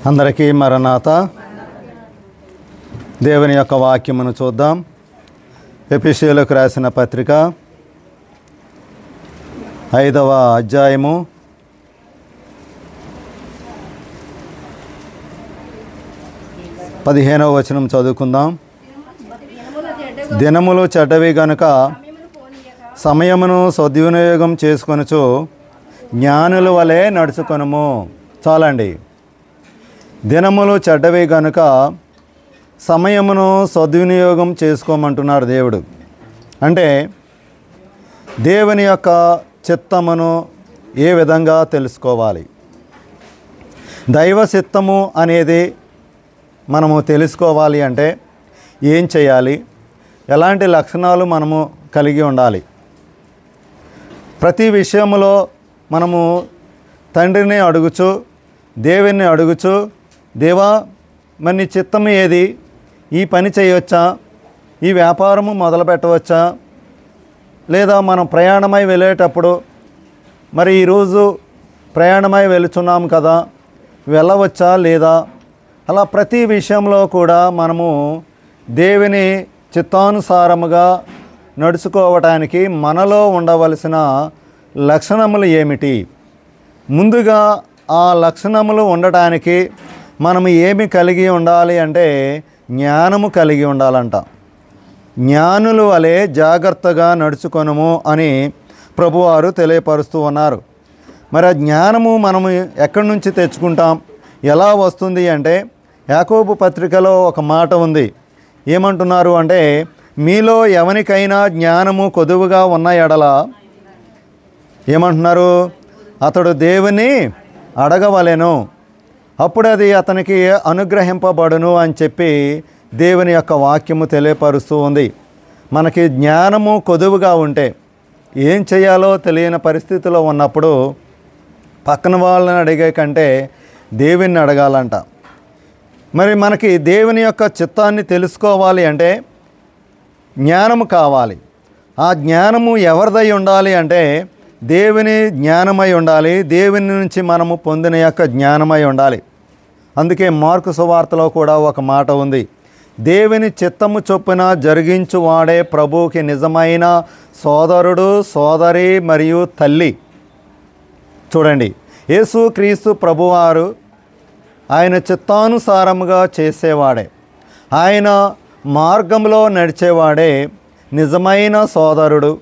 అందరికీ మరణాత. దేవుని యొక్క వాక్యమును చూద్దాం. ఎఫెసీయులకు రాసిన పత్రిక 5వ అధ్యాయము 15వ వచనం చదువుకుందాం. దినములు చెడ్డవి గనుక సమయమును సద్వినియోగం చేసుకొనుచు జ్ఞానుల వలె నడుచుకొనుము. చాలండి. దినములు చెడ్డవి గనుక సమయమును సద్వినియోగం చేసుకోమంటున్నాడు దేవుడు. అంటే దేవుని యొక్క చిత్తమును ఏ విధంగా తెలుసుకోవాలి, దైవ చిత్తము అనేది మనము తెలుసుకోవాలి అంటే ఏం చేయాలి, ఎలాంటి లక్షణాలు మనము కలిగి ఉండాలి. ప్రతి విషయంలో మనము తండ్రిని అడుగుచు, దేవుని అడుగుచు, దేవా మరి నీ చిత్తం ఏది, ఈ పని చేయవచ్చా, ఈ వ్యాపారము మొదలు పెట్టవచ్చా, లేదా మనం ప్రయాణమై వెళ్ళేటప్పుడు మరి ఈరోజు ప్రయాణమై వెళుతున్నాం కదా, వెళ్ళవచ్చా లేదా, అలా ప్రతి విషయంలో కూడా మనము దేవుని చిత్తానుసారముగా నడుచుకోవటానికి మనలో ఉండవలసిన లక్షణములు ఏమిటి, ముందుగా ఆ లక్షణములు ఉండటానికి మనము ఏమి కలిగి ఉండాలి అంటే జ్ఞానము కలిగి ఉండాలంట. జ్ఞానుల వలె జాగ్రత్తగా నడుచుకొనుము అని ప్రభువారు తెలియపరుస్తూ ఉన్నారు. మరి ఆ జ్ఞానము మనము ఎక్కడి నుంచి తెచ్చుకుంటాం, ఎలా వస్తుంది అంటే యాకోబు పత్రికలో ఒక మాట ఉంది. ఏమంటున్నారు అంటే, మీలో ఎవరికైనా జ్ఞానము కొదువుగా ఉన్న ఎడల ఏమంటున్నారు, అతడు దేవుని అడగవలెను, అప్పుడు అది అతనికి అనుగ్రహింపబడును అని చెప్పి దేవుని యొక్క వాక్యము తెలియపరుస్తూ ఉంది. మనకి జ్ఞానము కొదువుగా ఉంటే ఏం చేయాలో తెలియని పరిస్థితిలో ఉన్నప్పుడు పక్కన వాళ్ళని అడిగే కంటే దేవుని అడగాలంట. మరి మనకి దేవుని యొక్క చిత్తాన్ని తెలుసుకోవాలి అంటే జ్ఞానము కావాలి. ఆ జ్ఞానము ఎవరిదై ఉండాలి అంటే దేవుని జ్ఞానమై ఉండాలి, దేవుని నుంచి మనము పొందిన యొక్క జ్ఞానమై ఉండాలి. అందుకే మార్కు సువార్తలో కూడా ఒక మాట ఉంది, దేవుని చిత్తము చొప్పున జరిగించువాడే ప్రభువుకి నిజమైన సోదరుడు, సోదరి మరియు తల్లి. చూడండి, యేసు క్రీస్తు ప్రభువారు ఆయన చిత్తానుసారముగా చేసేవాడే, ఆయన మార్గంలో నడిచేవాడే నిజమైన సోదరుడు,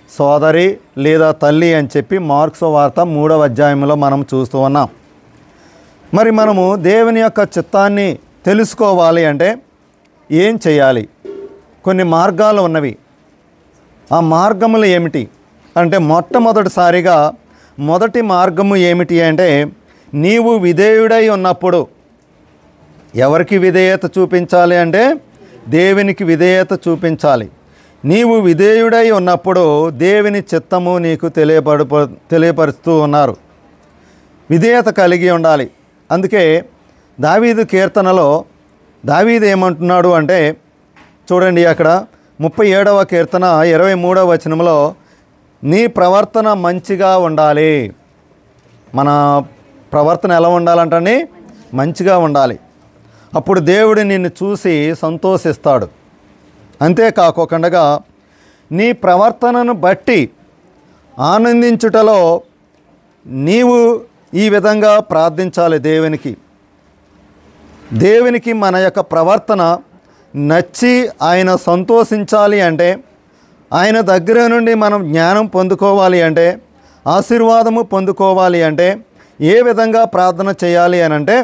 సోదరి లేదా తల్లి అని చెప్పి మార్కు సువార్త 3వ అధ్యాయంలో మనం చూస్తూ ఉన్నాం. మరి మనము దేవుని యొక్క చిత్తాన్ని తెలుసుకోవాలి అంటే ఏం చేయాలి? కొన్ని మార్గాలు ఉన్నవి. ఆ మార్గములు ఏమిటి అంటే మొట్టమొదటిసారిగా మొదటి మార్గము ఏమిటి అంటే నీవు విధేయుడై ఉన్నప్పుడు. ఎవరికి విధేయత చూపించాలి అంటే దేవునికి విధేయత చూపించాలి. నీవు విధేయుడై ఉన్నప్పుడు దేవుని చిత్తము నీకు తెలియపరుస్తూ ఉన్నారు. విధేయత కలిగి ఉండాలి. అందుకే దావీదు కీర్తనలో దావీదు ఏమంటున్నాడు అంటే చూడండి, అక్కడ 37వ కీర్తన 23వ వచనంలో నీ ప్రవర్తన మంచిగా ఉండాలి. మన ప్రవర్తన ఎలా ఉండాలంటే మంచిగా ఉండాలి. అప్పుడు దేవుడు నిన్ను చూసి సంతోషిస్తాడు. అంతేకాకుండా నీ ప్రవర్తనను బట్టి ఆనందించుటలో నీవు ఈ విధంగా ప్రార్థించాలి. దేవునికి మన యొక్క ప్రవర్తన నచ్చి ఆయన సంతోషించాలి అంటే, ఆయన దగ్గర నుండి మనం జ్ఞానం పొందుకోవాలి అంటే, ఆశీర్వాదము పొందుకోవాలి అంటే ఏ విధంగా ప్రార్థన చేయాలి అని అంటే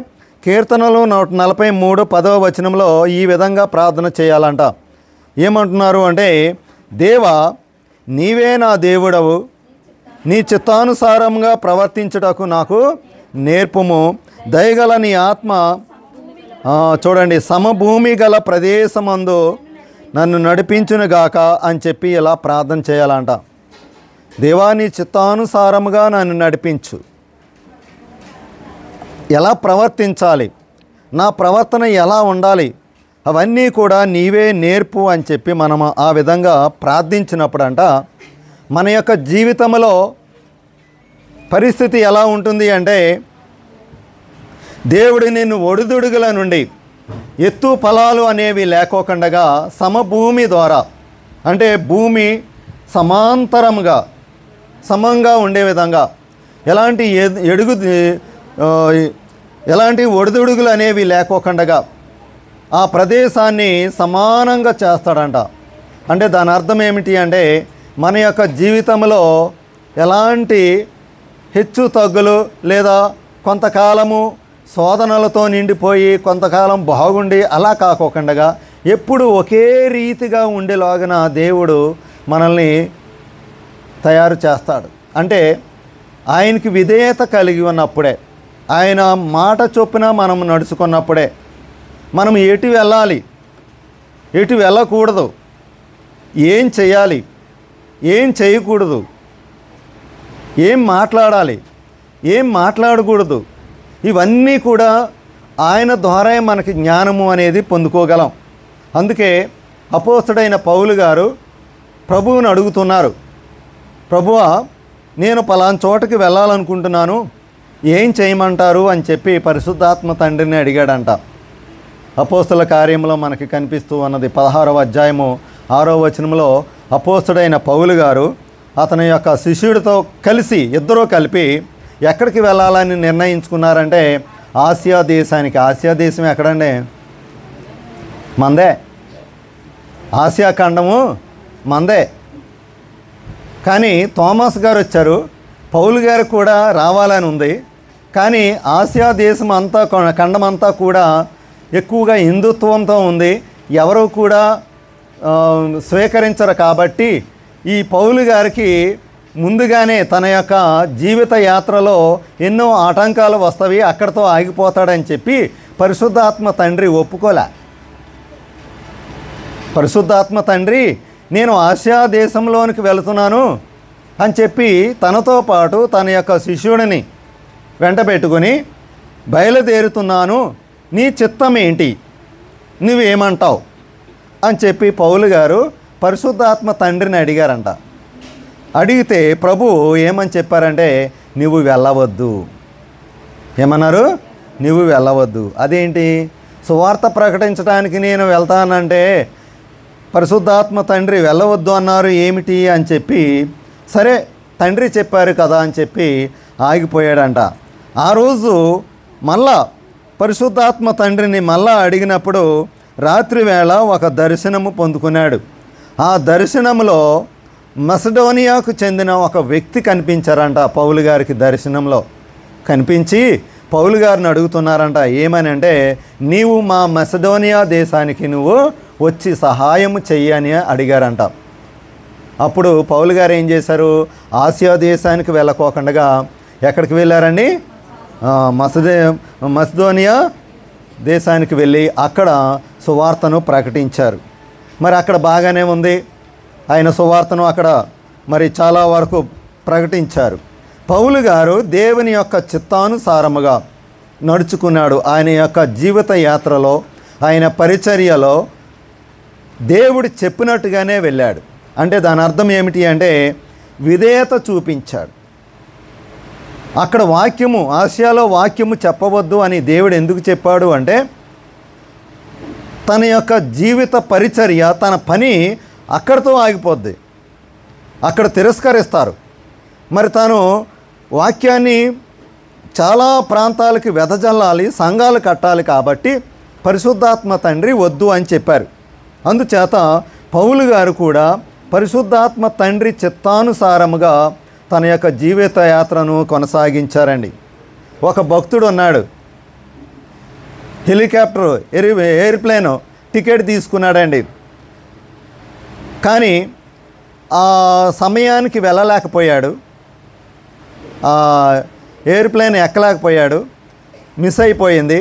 కీర్తనలు 143 10వ వచనంలో ఈ విధంగా ప్రార్థన చేయాలంట. ఏమంటున్నారు అంటే, దేవా నీవే నా దేవుడవు, నీ చిత్తానుసారంగా ప్రవర్తించుటకు నాకు నేర్పుము, దయగల నీ ఆత్మ చూడండి సమభూమి గల ప్రదేశమందు నన్ను నడిపించునుగాక అని చెప్పి ఇలా ప్రార్థన చేయాలంట. దేవా నీ చిత్తానుసారముగా నన్ను నడిపించు. ఎలా ప్రవర్తించాలి, నా ప్రవర్తన ఎలా ఉండాలి, అవన్నీ కూడా నీవే నేర్పు అని చెప్పి మనం ఆ విధంగా ప్రార్థించినప్పుడంట మన యొక్క జీవితంలో పరిస్థితి ఎలా ఉంటుంది అంటే దేవుడు నిన్ను ఒడిదుడుగుల నుండి ఎత్తు పొలాలు అనేవి లేకోకుండగా సమభూమి ద్వారా, అంటే భూమి సమాంతరంగా సమంగా ఉండే విధంగా ఎలాంటి ఒడిదుడుగులు అనేవి లేకోకుండగా ఆ ప్రదేశాన్ని సమానంగా చేస్తాడంట. అంటే దాని అర్థం ఏమిటి అంటే మన యొక్క జీవితంలో ఎలాంటి హెచ్చు తగ్గులు లేదా కొంతకాలము శోధనలతో నిండిపోయి కొంతకాలం బాగుండి అలా కాకోకుండా ఎప్పుడు ఒకే రీతిగా ఉండేలాగిన దేవుడు మనల్ని తయారు చేస్తాడు. అంటే ఆయనకి విధేయత కలిగి ఉన్నప్పుడే, ఆయన మాట చొప్పున మనం నడుచుకున్నప్పుడే మనం ఎటు వెళ్ళాలి, ఎటు వెళ్ళకూడదు, ఏం చేయాలి, ఏం చేయకూడదు, ఏం మాట్లాడాలి, ఏం మాట్లాడకూడదు, ఇవన్నీ కూడా ఆయన ద్వారా మనకి జ్ఞానము అనేది పొందుకోగలం. అందుకే అపోస్తలుడైన పౌలు గారు ప్రభువుని అడుగుతున్నారు, ప్రభువా నేను పలానా చోటకి వెళ్ళాలనుకుంటున్నాను, ఏం చేయమంటారు అని చెప్పి పరిశుద్ధాత్మ తండ్రిని అడిగాడంట. అపోస్తల కార్యంలో మనకి కనిపిస్తూ ఉన్నది 16వ అధ్యాయము 6వ వచనంలో అపోస్తలుడైన పౌలు గారు అతని యొక్క శిష్యుడితో కలిసి ఇద్దరూ కలిపి ఎక్కడికి వెళ్ళాలని నిర్ణయించుకున్నారంటే ఆసియా దేశానికి. ఆసియా దేశం ఎక్కడండి? మందే. ఆసియా ఖండము మందే. కానీ థోమస్ గారు వచ్చారు, పౌలు గారు కూడా రావాలని ఉంది. కానీ ఆసియా దేశం అంతా, ఖండం అంతా కూడా ఎక్కువగా హిందుత్వంతో ఉంది, ఎవరు కూడా స్వీకరించరు. కాబట్టి ఈ పౌలు గారికి ముందుగానే తన యొక్క జీవిత యాత్రలో ఎన్నో ఆటంకాలు వస్తాయి, అక్కడితో ఆగిపోతాడని చెప్పి పరిశుద్ధాత్మ తండ్రి ఒప్పుకోలే. పరిశుద్ధాత్మ తండ్రి నేను ఆసియా దేశంలోనికి వెళుతున్నాను అని చెప్పి తనతో పాటు తన యొక్క శిష్యుడిని వెంట పెట్టుకొని బయలుదేరుతున్నాను, నీ చిత్తం ఏంటి, నువ్వేమంటావు అని చెప్పి పౌలు గారు పరిశుద్ధాత్మ తండ్రిని అడిగారంట. అడిగితే ప్రభు ఏమని చెప్పారంటే నువ్వు వెళ్ళవద్దు. ఏమన్నారు? నువ్వు వెళ్ళవద్దు. అదేంటి? సువార్త ప్రకటించడానికి నేను వెళ్తానంటే పరిశుద్ధాత్మ తండ్రి వెళ్ళవద్దు అన్నారు ఏమిటి అని చెప్పి, సరే తండ్రి చెప్పారు కదా అని చెప్పి ఆగిపోయాడంట. ఆ రోజు మళ్ళా పరిశుద్ధాత్మ తండ్రిని మళ్ళా అడిగినప్పుడు రాత్రి వేళ ఒక దర్శనము పొందుకున్నాడు. ఆ దర్శనంలో మెసడోనియాకు చెందిన ఒక వ్యక్తి కనిపించారంట పౌలు గారికి. దర్శనంలో కనిపించి పౌలు గారిని అడుగుతున్నారంట, ఏమని అంటే నీవు మా మెసడోనియా దేశానికి నువ్వు వచ్చి సహాయం చెయ్యని అడిగారంట. అప్పుడు పౌలు గారు ఏం చేశారు? ఆసియా దేశానికి వెళ్ళకోకుండా ఎక్కడికి వెళ్ళారండి? మెసడోనియా దేశానికి వెళ్ళి అక్కడ సువార్తను ప్రకటించారు. మరి అక్కడ బాగానే ఉంది, ఆయన సువార్తను అక్కడ మరి చాలా వరకు ప్రకటించారు. పౌలు గారు దేవుని యొక్క చిత్తానుసారముగా నడుచుకున్నాడు. ఆయన యొక్క జీవిత యాత్రలో, ఆయన పరిచర్యలో దేవుడు చెప్పినట్టుగానే వెళ్ళాడు. అంటే దాని అర్థం ఏమిటి అంటే విధేయత చూపించాడు. అక్కడ వాక్యము, ఆసియాలో వాక్యము చెప్పవద్దు అని దేవుడు ఎందుకు చెప్పాడు అంటే తన యొక్క జీవిత పరిచర్య, తన పని అక్కడితో ఆగిపోద్ది, అక్కడ తిరస్కరిస్తారు. మరి తాను వాక్యాన్ని చాలా ప్రాంతాలకి వెదజల్లాలి, సంఘాలు కట్టాలి. కాబట్టి పరిశుద్ధాత్మ తండ్రి వద్దు అని చెప్పారు. అందుచేత పౌలు గారు కూడా పరిశుద్ధాత్మ తండ్రి చిత్తానుసారముగా తన యొక్క జీవిత యాత్రను కొనసాగించారండి. ఒక భక్తుడు ఉన్నాడు, హెలికాప్టర్ ఎయిర్ప్లేన్ టికెట్ తీసుకున్నాడండి. కానీ ఆ సమయానికి వెళ్ళలేకపోయాడు, ఎయిర్ప్లేన్ ఎక్కలేకపోయాడు, మిస్ అయిపోయింది.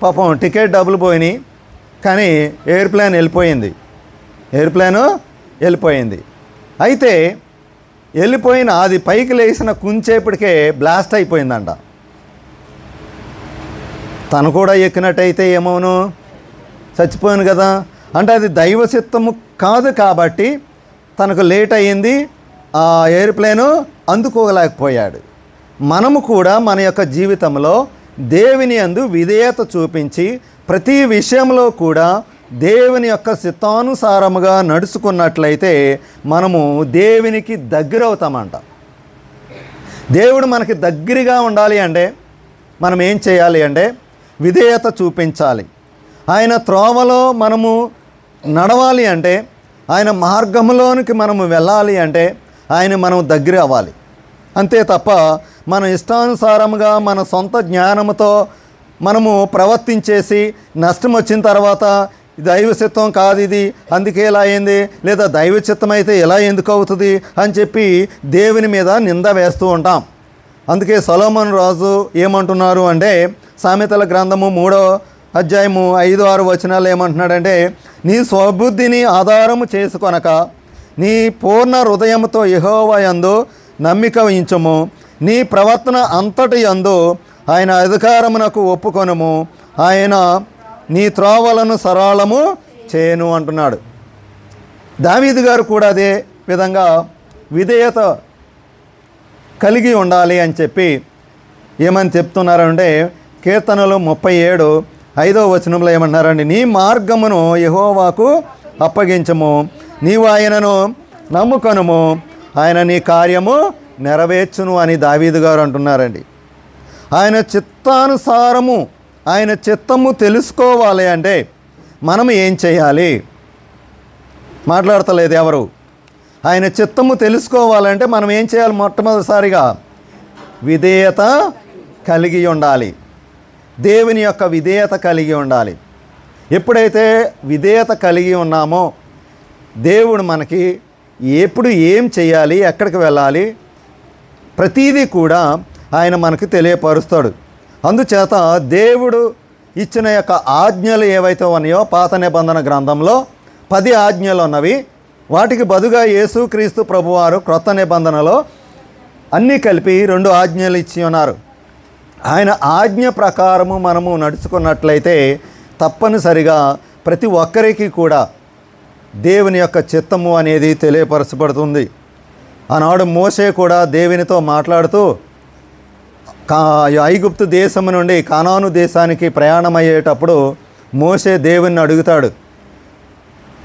పాపం టికెట్ డబ్బులు పోయినాయి, కానీ ఎయిర్ప్లేన్ వెళ్ళిపోయింది. అయితే వెళ్ళిపోయిన అది పైకి లేచిన కొంచెంసేపటికే బ్లాస్ట్ అయిపోయిందంట. తను కూడా ఎక్కినట్టయితే ఏమవును? చచ్చిపోయాను కదా. అంటే అది దైవ చిత్తము కాదు కాబట్టి తనకు లేట్ అయ్యింది, ఆ ఎయిర్ప్లేను అందుకోలేకపోయాడు. మనము కూడా మన యొక్క జీవితంలో దేవుని యందు విధేయత చూపించి ప్రతి విషయంలో కూడా దేవుని యొక్క చిత్తానుసారముగా నడుచుకున్నట్లయితే మనము దేవునికి దగ్గరవుతామంట. దేవుడు మనకి దగ్గరగా ఉండాలి అంటే మనం ఏం చేయాలి అంటే విధేయత చూపించాలి. ఆయన త్రోవలో మనము నడవాలి అంటే, ఆయన మార్గంలోనికి మనము వెళ్ళాలి అంటే మనం దగ్గర అవ్వాలి. అంతే తప్ప మన ఇష్టానుసారముగా మన సొంత జ్ఞానముతో మనము ప్రవర్తించేసి నష్టం వచ్చిన తర్వాత దైవ చిత్తం కాదు ఇది, అందుకే ఇలా అయింది, లేదా దైవ చిత్తం అయితే ఇలా ఎందుకు అవుతుంది అని చెప్పి దేవుని మీద నింద వేస్తూ ఉంటాం. అందుకే సొలొమోను రాజు ఏమంటున్నారు అంటే సామెతల గ్రంథము 3వ అధ్యాయము 5-6 వచనాలు ఏమంటున్నాడంటే, నీ స్వబుద్ధిని ఆధారము చేసుకొనక నీ పూర్ణ హృదయముతో యెహోవా యందు నమ్మిక ఉంచుము, నీ ప్రవర్తన అంతటి యందు ఆయన అధికారమునకు ఒప్పుకొనుము, ఆయన నీ త్రోవలను సరళము చేయను అంటున్నాడు. దావీదు గారు కూడా అదే విధంగా విధేయత కలిగి ఉండాలి అని చెప్పి ఏమని చెప్తున్నారంటే కీర్తనలు 37:5వ వచనంలో ఏమన్నారండి, నీ మార్గమును యెహోవాకు అప్పగించము, నీవు ఆయనను నమ్ముకొనుము, ఆయన నీ కార్యము నెరవేర్చును అని దావీదు గారు అంటున్నారండి. ఆయన చిత్తానుసారము ఆయన చిత్తము తెలుసుకోవాలి అంటే మనం ఏం చేయాలి? మాట్లాడతలేదు ఎవరు. ఆయన చిత్తము తెలుసుకోవాలంటే మనం ఏం చేయాలి? మొట్టమొదటిసారిగా విధేయత కలిగి ఉండాలి. దేవుని యొక్క విధేయత కలిగి ఉండాలి. ఎప్పుడైతే విధేయత కలిగి ఉన్నామో దేవుడు మనకి ఎప్పుడు ఏం చేయాలి, ఎక్కడికి వెళ్ళాలి, ప్రతీదీ కూడా ఆయన మనకు తెలియపరుస్తాడు. అందుచేత దేవుడు ఇచ్చిన యొక్క ఆజ్ఞలు ఏవైతే ఉన్నాయో పాత నిబంధన గ్రంథంలో 10 ఆజ్ఞలు ఉన్నవి. వాటికి బదుగా యేసుక్రీస్తు ప్రభువారు క్రొత్త నిబంధనలో అన్నీ కలిపి 2 ఆజ్ఞలు ఇచ్చి ఉన్నారు. ఆయన ఆజ్ఞ ప్రకారము మనము నడుచుకున్నట్లయితే తప్పనిసరిగా ప్రతి ఒక్కరికి కూడా దేవుని యొక్క చిత్తము అనేది తెలియపరచబడుతుంది. ఆనాడు మోషే కూడా దేవునితో మాట్లాడుతూ ఐగుప్తు దేశం నుండి కానాను దేశానికి ప్రయాణమయ్యేటప్పుడు మోషే దేవుని అడుగుతాడు,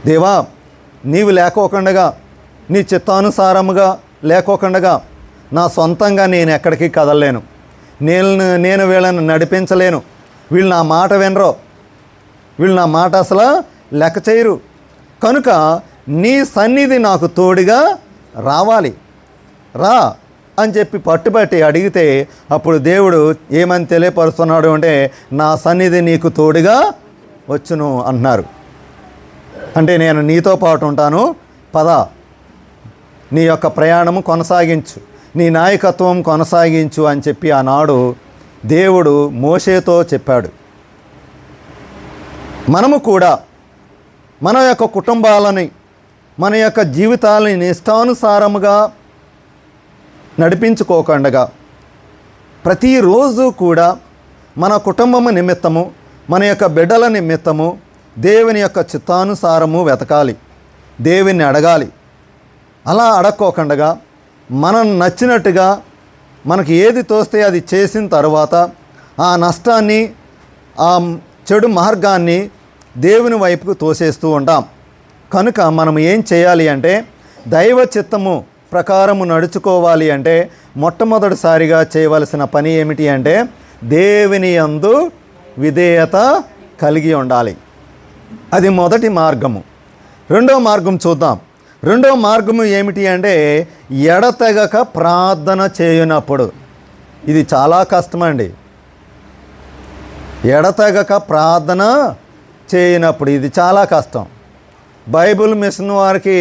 దేవా నీవు లేకోకుండా, నీ చిత్తానుసారముగా లేకోకుండా నా సొంతంగా నేను ఎక్కడికి కదలలేను, నేను వీళ్ళని నడిపించలేను, వీళ్ళు నా మాట వినరు, వీళ్ళు నా మాట అసలు లెక్క చేయరు, కనుక నీ సన్నిధి నాకు తోడుగా రావాలి, రా అని చెప్పి పట్టుబట్టి అడిగితే అప్పుడు దేవుడు ఏమని తెలియపరుస్తున్నాడు అంటే నా సన్నిధి నీకు తోడుగా వచ్చును అంటున్నారు. అంటే నేను నీతో పాటు ఉంటాను, పద నీ యొక్క ప్రయాణము కొనసాగించు, నీ నాయకత్వం కొనసాగించు అని చెప్పి ఆనాడు దేవుడు మోషేతో చెప్పాడు. మనము కూడా మన యొక్క కుటుంబాలని, మన యొక్క జీవితాలని ఇష్టానుసారముగా నడిపించుకోకుండా ప్రతిరోజు కూడా మన కుటుంబము నిమిత్తము, మన యొక్క బిడ్డల నిమిత్తము దేవుని యొక్క చిత్తానుసారము వెతకాలి, దేవుని అడగాలి. అలా అడక్కోకుండా మనం నచ్చినట్టుగా మనకి ఏది తోస్తే అది చేసిన తర్వాత ఆ నష్టాన్ని, ఆ చెడు మార్గాన్ని దేవుని వైపుకు తోసేస్తూ ఉంటాం. కనుక మనం ఏం చేయాలి అంటే దైవ చిత్తము ప్రకారము నడుచుకోవాలి అంటే మొట్టమొదటిసారిగా చేయవలసిన పని ఏమిటి అంటే దేవుని యందు విధేయత కలిగి ఉండాలి. అది మొదటి మార్గము. రెండో మార్గం చూద్దాం. రెండో మార్గము ఏమిటి అంటే ఎడతెగక ప్రార్థన చేయునప్పుడు. ఇది చాలా కష్టమండి. ఎడతెగక ప్రార్థన చేయనప్పుడు ఇది చాలా కష్టం. బైబిల్ మిషన్ వారికి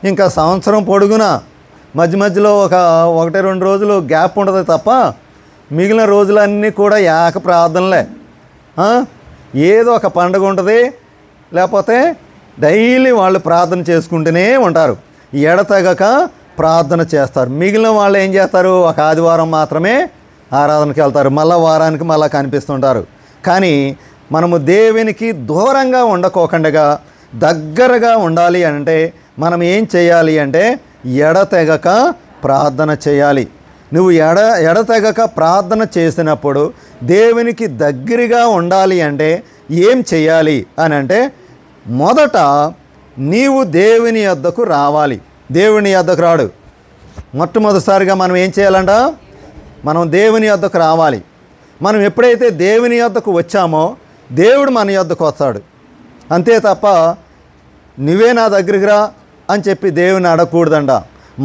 ఇంకా సంవత్సరం పొడుగునా మధ్య మధ్యలో 1-2 రోజులు గ్యాప్ ఉంటుంది తప్ప మిగిలిన రోజులన్నీ కూడా ఏక ప్రార్థనలే. ఏదో ఒక పండుగ ఉంటుంది, లేకపోతే డైలీ వాళ్ళు ప్రార్థన చేసుకుంటూనే ఉంటారు, ఎడతెగక ప్రార్థన చేస్తారు. మిగిలిన వాళ్ళు ఏం చేస్తారు, ఒక ఆదివారం మాత్రమే ఆరాధనకి వెళ్తారు, మళ్ళీ వారానికి మళ్ళీ కనిపిస్తుంటారు. కానీ మనము దేవునికి దూరంగా ఉండకోకుండా దగ్గరగా ఉండాలి అంటే మనం ఏం చేయాలి అంటే ఎడతెగక ప్రార్థన చేయాలి. నువ్వు ఎడతెగక ప్రార్థన చేసినప్పుడు దేవునికి దగ్గరగా ఉండాలి అంటే ఏం చేయాలి అని అంటే, మొదట నీవు దేవుని యొద్దకు రావాలి. దేవుని యొద్దకు రాడు. మొట్టమొదటిసారిగా మనం ఏం చేయాలంట? మనం దేవుని యొద్దకు రావాలి. మనం ఎప్పుడైతే దేవుని యొద్దకు వచ్చామో దేవుడు మన యొద్దకు వస్తాడు. అంతే తప్ప నువ్వే నా దగ్గరికి రా అని చెప్పి దేవుని అడగకూడదంట.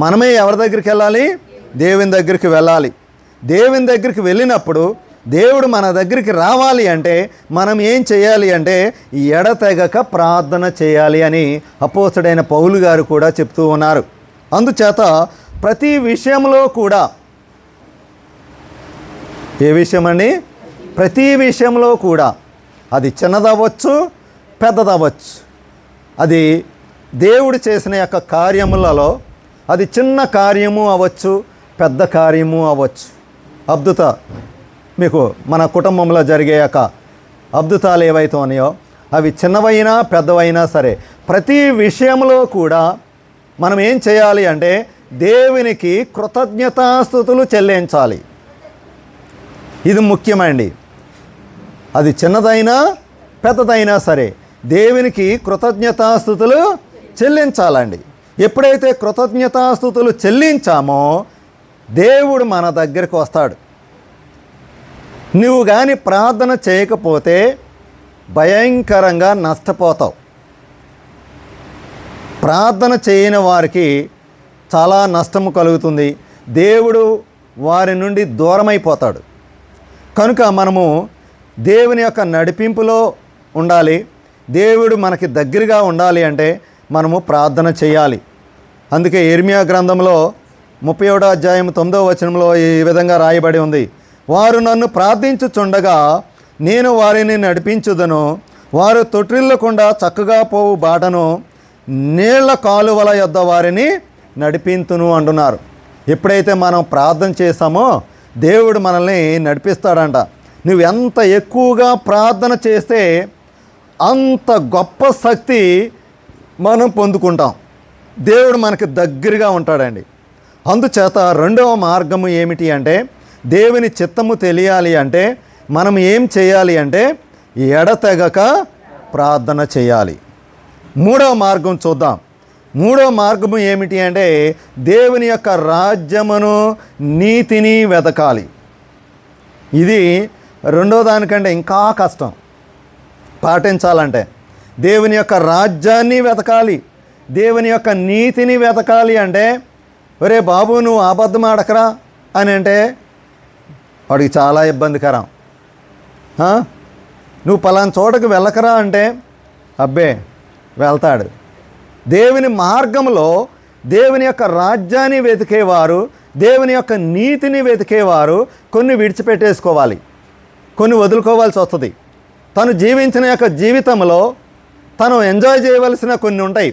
మనమే ఎవరి దగ్గరికి వెళ్ళాలి? దేవుని దగ్గరికి వెళ్ళాలి. దేవుని దగ్గరికి వెళ్ళినప్పుడు దేవుడు మన దగ్గరికి రావాలి అంటే మనం ఏం చేయాలి అంటే ఎడతెగక ప్రార్థన చేయాలి అని అపోస్తలుడైన పౌలు గారు కూడా చెప్తూ ఉన్నారు. అందుచేత ప్రతి విషయంలో కూడా, ఏ విషయం అండి? ప్రతి విషయంలో కూడా, అది చిన్నదవ్వచ్చు పెద్దదవ్వచ్చు, అది దేవుడు చేసిన యొక్క కార్యములలో అది చిన్న కార్యము అవ్వచ్చు పెద్ద కార్యము అవ్వచ్చు. అద్భుత మీకు మన కుటుంబంలో జరిగే యొక్క అద్భుతాలు ఏవైతే ఉన్నాయో అవి చిన్నవైనా పెద్దవైనా సరే ప్రతి విషయంలో కూడా మనం ఏం చేయాలి అంటే దేవునికి కృతజ్ఞతాస్తుతులు చెల్లించాలి. ఇది ముఖ్యమండి. అది చిన్నదైనా పెద్దదైనా సరే దేవునికి కృతజ్ఞతాస్తుతులు చెల్లించాలండి. ఎప్పుడైతే కృతజ్ఞతాస్తుతులు చెల్లించామో దేవుడు మన దగ్గరికి వస్తాడు. నువ్వు కానీ ప్రార్థన చేయకపోతే భయంకరంగా నష్టపోతావు. ప్రార్థన చేయని వారికి చాలా నష్టము కలుగుతుంది. దేవుడు వారి నుండి దూరమైపోతాడు. కనుక మనము దేవుని యొక్క నడిపింపులో ఉండాలి. దేవుడు మనకి దగ్గరగా ఉండాలి అంటే మనము ప్రార్థన చేయాలి. అందుకే యెర్మీయా గ్రంథంలో 31వ అధ్యాయం 9వ వచనంలో ఈ విధంగా రాయబడి ఉంది. వారు నన్ను ప్రార్థించుచుండగా నేను వారిని నడిపించుదను, వారు తొట్టిల్లకుండా చక్కగా పోవు బాటను నీళ్ల కాలువల యొద్ద వారిని నడిపింతును అంటున్నారు. ఎప్పుడైతే మనం ప్రార్థన చేస్తామో దేవుడు మనల్ని నడిపిస్తాడంట. నువ్వు ఎంత ఎక్కువగా ప్రార్థన చేస్తే అంత గొప్ప శక్తి మనం పొందుకుంటాం. దేవుడు మనకి దగ్గరగా ఉంటాడండి. అందుచేత రెండవ మార్గము ఏమిటి అంటే దేవుని చిత్తము తెలియాలి అంటే మనం ఏం చేయాలి అంటే ఎడతెగక ప్రార్థన చేయాలి. మూడవ మార్గం చూద్దాం. మూడవ మార్గము ఏమిటి అంటే దేవుని యొక్క రాజ్యమును నీతిని వెతకాలి. ఇది రెండో దానికంటే ఇంకా కష్టం పాటించాలంటే. దేవుని యొక్క రాజ్యాన్ని వెతకాలి, దేవుని యొక్క నీతిని వెతకాలి అంటే, ఒరే బాబు నువ్వు అబద్ధం ఆడకరా అని అంటే వాడికి చాలా ఇబ్బందికరం. నువ్వు పలానా చోటకు వెళ్ళకరా అంటే అబ్బే వెళ్తాడు. దేవుని మార్గంలో దేవుని యొక్క రాజ్యాన్ని వెతికేవారు, దేవుని యొక్క నీతిని వెతికేవారు కొన్ని విడిచిపెట్టేసుకోవాలి, కొన్ని వదులుకోవాల్సి వస్తుంది. తను జీవించిన యొక్క జీవితంలో తను ఎంజాయ్ చేయవలసిన కొన్ని ఉంటాయి.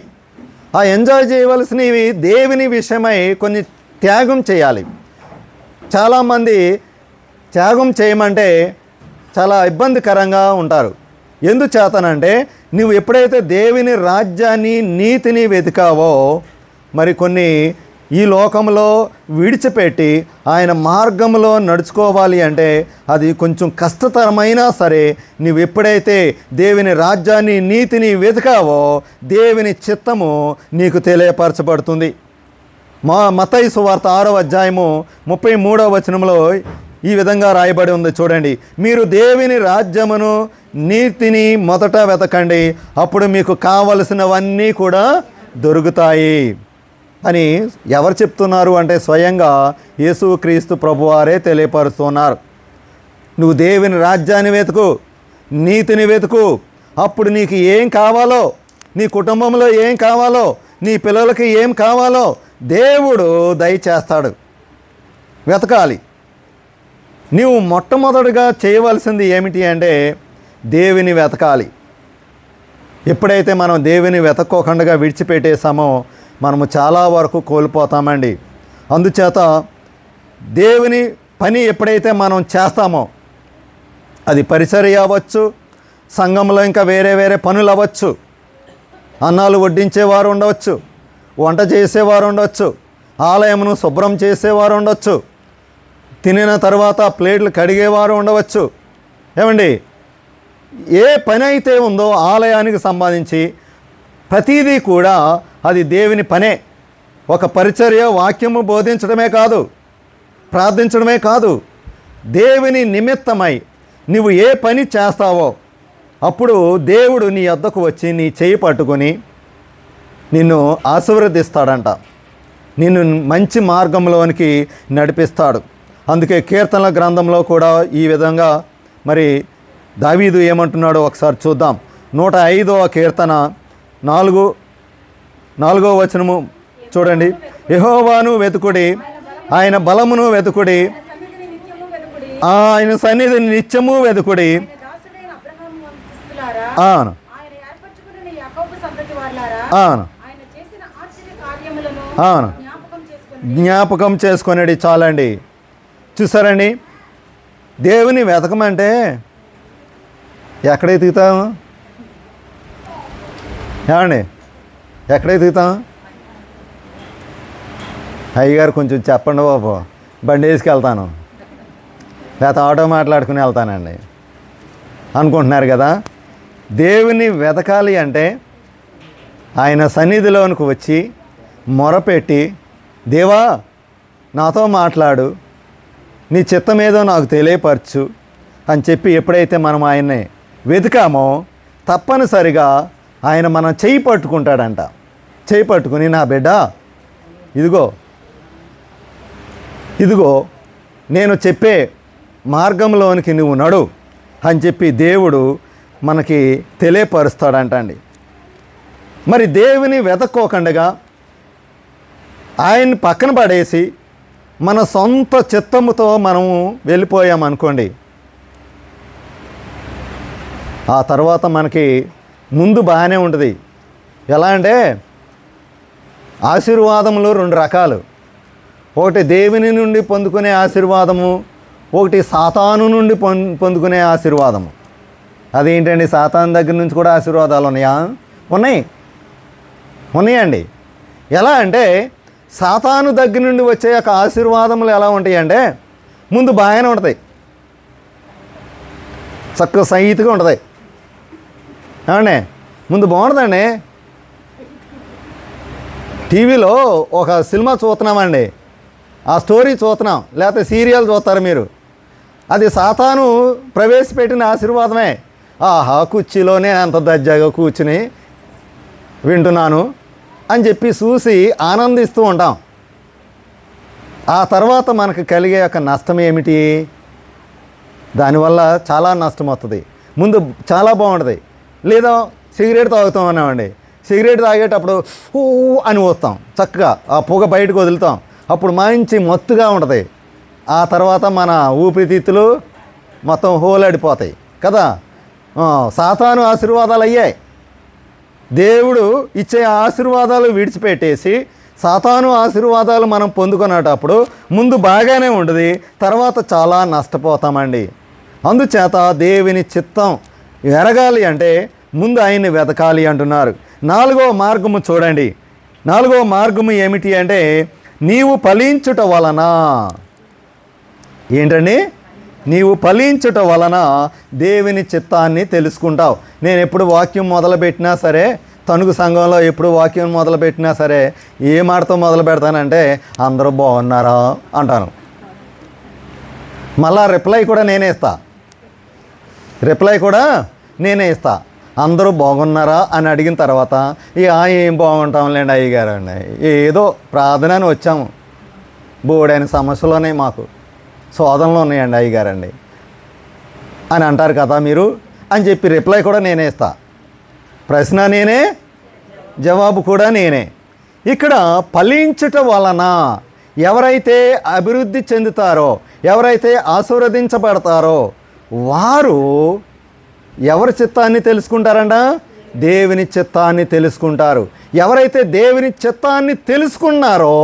ఆ ఎంజాయ్ చేయవలసినవి దేవుని విషయమై కొన్ని త్యాగం చేయాలి. చాలామంది త్యాగం చేయమంటే చాలా ఇబ్బందికరంగా ఉంటారు. ఎందుచేతనంటే నువ్వు ఎప్పుడైతే దేవుని రాజ్యాన్ని నీతిని వెతికావో మరి కొన్ని ఈ లోకంలో విడిచిపెట్టి ఆయన మార్గంలో నడుచుకోవాలి అంటే అది కొంచెం కష్టతరమైనా సరే నువ్వు ఎప్పుడైతే దేవుని రాజ్యాన్ని నీతిని వెతికావో దేవుని చిత్తము నీకు తెలియపరచబడుతుంది. మత్తయి సువార్త 6వ అధ్యాయము 33వ వచనంలో ఈ విధంగా రాయబడి ఉంది చూడండి. మీరు దేవుని రాజ్యమును నీతిని మొదట వెతకండి, అప్పుడు మీకు కావలసినవన్నీ కూడా దొరుకుతాయి అని ఎవరు చెప్తున్నారు అంటే స్వయంగా యేసుక్రీస్తు ప్రభువారే తెలియపరుస్తున్నారు. నువ్వు దేవుని రాజ్యాన్ని వెతుకు, నీతిని వెతుకు, అప్పుడు నీకు ఏం కావాలో, నీ కుటుంబంలో ఏం కావాలో, నీ పిల్లలకి ఏం కావాలో దేవుడు దయచేస్తాడు. వెతకాలి. నీవు మొట్టమొదటిగా చేయవలసింది ఏమిటి అంటే దేవుని వెతకాలి. ఎప్పుడైతే మనం దేవుని వెతక్కోకుండా విడిచిపెట్టేసామో మనము చాలా వరకు కోల్పోతామండి. అందుచేత దేవుని పని ఎప్పుడైతే మనం చేస్తామో అది పరిచర్య అవ్వచ్చు, సంఘంలో ఇంకా వేరే వేరే పనులు అవ్వచ్చు, అన్నాలు వడ్డించేవారు ఉండవచ్చు, వంట చేసేవారు ఉండవచ్చు, ఆలయమును శుభ్రం చేసేవారు ఉండవచ్చు, తినిన తర్వాత ప్లేట్లు కడిగేవారు ఉండవచ్చు. ఏమండి, ఏ పని అయితే ఉందో ఆలయానికి సంబంధించి ప్రతిదీ కూడా అది దేవుని పనే. ఒక పరిచర్య, వాక్యము బోధించడమే కాదు, ప్రార్థించడమే కాదు, దేవుని నిమిత్తమై నువ్వు ఏ పని చేస్తావో అప్పుడు దేవుడు నీ వద్దకు వచ్చి నీ చేయి పట్టుకొని నిన్ను ఆశీర్వదిస్తాడంట, నిన్ను మంచి మార్గంలోనికి నడిపిస్తాడు. అందుకే కీర్తనల గ్రంథంలో కూడా ఈ విధంగా మరి దావీదు ఏమంటున్నాడో ఒకసారి చూద్దాం. 105వ కీర్తన 4వ వచనము చూడండి. యెహోవాను వెతుకుడి, ఆయన బలమును వెతుకుడి, ఆయన సన్నిధిని నిత్యము వెతుకుడి. అవును, అవును, అవును, జ్ఞాపకం చేసుకొనేది చాలండి. చూసారండి, దేవుని వెతకమంటే ఎక్కడ ఎతుకుతాము? ఏమండి, ఎక్కడ ఎతుకుతాం? అయ్యగారు కొంచెం చెప్పండి బాబు, బండి వేసుకెళ్తాను, లేకపోతే ఆటో మాట్లాడుకుని వెళ్తానండి అనుకుంటున్నారు కదా. దేవుని వెతకాలి అంటే ఆయన సన్నిధిలోనికి వచ్చి మొరపెట్టి, దేవా నాతో మాట్లాడు, నీ చిత్తమేదో నాకు తెలియపరచు అని చెప్పి ఎప్పుడైతే మనం ఆయన్ని వెతికామో తప్పనిసరిగా ఆయన మనం చేయి పట్టుకుంటాడంట. చేయి పట్టుకుని, నా బిడ్డ ఇదిగో నేను చెప్పే మార్గంలోనికి నువ్వు నడు అని చెప్పి దేవుడు మనకి తెలియపరుస్తాడంటండి. మరి దేవుని వెతక్కోకుండా ఆయన్ని పక్కన పడేసి మన సొంత చిత్తముతో మనము వెళ్ళిపోయామనుకోండి, ఆ తర్వాత మనకి ముందు బాగానే ఉంటుంది. ఎలా అంటే ఆశీర్వాదములు 2 రకాలు. ఒకటి దేవుని నుండి పొందుకునే ఆశీర్వాదము, ఒకటి సాతాను నుండి పొందుకునే ఆశీర్వాదము. అదేంటండి, సాతాను దగ్గర నుంచి కూడా ఆశీర్వాదాలు ఉన్నాయా? ఉన్నాయండి. ఎలా అంటే సాతాను దగ్గర నుండి వచ్చే యొక్క ఆశీర్వాదములు ఎలా ఉంటాయి అంటే ముందు బాగానే ఉంటుంది, చక్కగా సహితగా ఉంటుంది. ఏమండి, ముందు బాగుంటుందండి. టీవీలో ఒక సినిమా చూస్తున్నామండి, ఆ స్టోరీ చూస్తున్నాం, లేకపోతే సీరియల్ చూస్తారు మీరు, అది సాతాను ప్రవేశపెట్టిన ఆశీర్వాదమే. ఆహా, కుర్చీలోనే అంత దర్జాగా కూర్చుని వింటున్నాను అని చెప్పి చూసి ఆనందిస్తూ ఉంటాం. ఆ తర్వాత మనకు కలిగే యొక్క నష్టం ఏమిటి? దానివల్ల చాలా నష్టం వస్తుంది. ముందు చాలా బాగుంటుంది. లేదా సిగరెట్ తాగుతాం అన్నామండి, సిగరెట్ తాగేటప్పుడు ఊ అని వస్తాం, చక్కగా ఆ పొగ బయటకు వదులుతాం, అప్పుడు మంచి మత్తుగా ఉంటుంది. ఆ తర్వాత మన ఊపిరితిత్తులు మొత్తం హోలాడిపోతాయి కదా. సాతాను ఆశీర్వాదాలు అయ్యాయి. దేవుడు ఇచ్చే ఆశీర్వాదాలు విడిచిపెట్టేసి సాతాను ఆశీర్వాదాలు మనం పొందుకునేటప్పుడు ముందు బాగానే ఉంటుంది, తర్వాత చాలా నష్టపోతామండి. అందుచేత దేవుని చిత్తం ఎరగాలి అంటే ముందు ఆయన్ని వెతకాలి అంటున్నారు. 4వ మార్గము చూడండి. 4వ మార్గము ఏమిటి అంటే నీవు ఫలించుట వలన. ఏంటండి? నీవు ఫలించుట వలన దేవుని చిత్తాన్ని తెలుసుకుంటావు. నేను ఎప్పుడు వాక్యం మొదలుపెట్టినా సరే, తణుకు సంఘంలో ఎప్పుడు వాక్యం మొదలుపెట్టినా సరే ఏ మాటతో మొదలు పెడతానంటే అందరూ బాగున్నారా అంటాను. మళ్ళా రిప్లై కూడా నేనే ఇస్తా. అందరూ బాగున్నారా అని అడిగిన తర్వాత ఏం బాగుంటాంలేండి అయ్యగారు అండి, ఏదో ప్రార్థనని వచ్చాము, బోడైన సమస్యలు ఉన్నాయి, మాకు శోధనలు ఉన్నాయండి అయ్యగారండి అని అంటారు కదా మీరు అని చెప్పి రిప్లై కూడా నేనే ఇస్తా. ప్రశ్న నేనే, జవాబు కూడా నేనే. ఇక్కడ ఫలించుట వలన ఎవరైతే అభివృద్ధి చెందుతారో, ఎవరైతే ఆశీర్వదించబడతారో వారు ఎవరి చిత్తాన్ని తెలుసుకుంటారంట? దేవుని చిత్తాన్ని తెలుసుకుంటారు. ఎవరైతే దేవుని చిత్తాన్ని తెలుసుకున్నారో